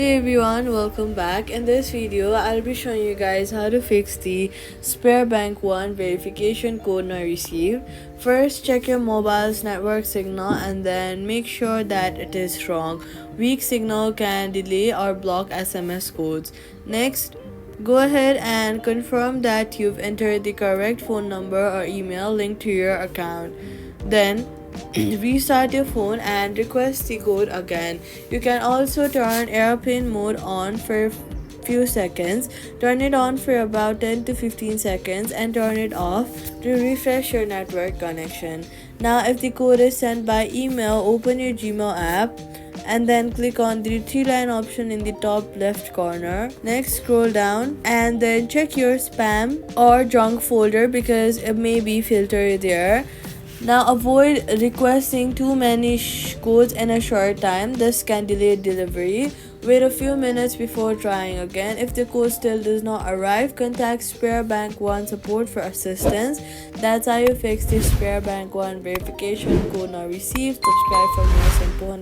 Hey everyone, welcome back. In this video, I'll be showing you guys how to fix the SpareBank 1 verification code not received. First, check your mobile's network signal and then make sure that it is strong. Weak signal can delay or block SMS codes. Next, go ahead and confirm that you've entered the correct phone number or email linked to your account. Then restart your phone and request the code again. You can also turn airplane mode on for a few seconds, turn it on for about 10 to 15 seconds and turn it off to refresh your network connection. Now if the code is sent by email, open your Gmail app and then click on the three-line option in the top left corner. Next, scroll down and then check your spam or junk folder because it may be filtered there. Now avoid requesting too many codes in a short time. This can delay delivery. Wait a few minutes before trying again. If the code still does not arrive, contact SpareBank 1 support for assistance. That's how you fix the SpareBank 1 verification code not received. Subscribe for more simple and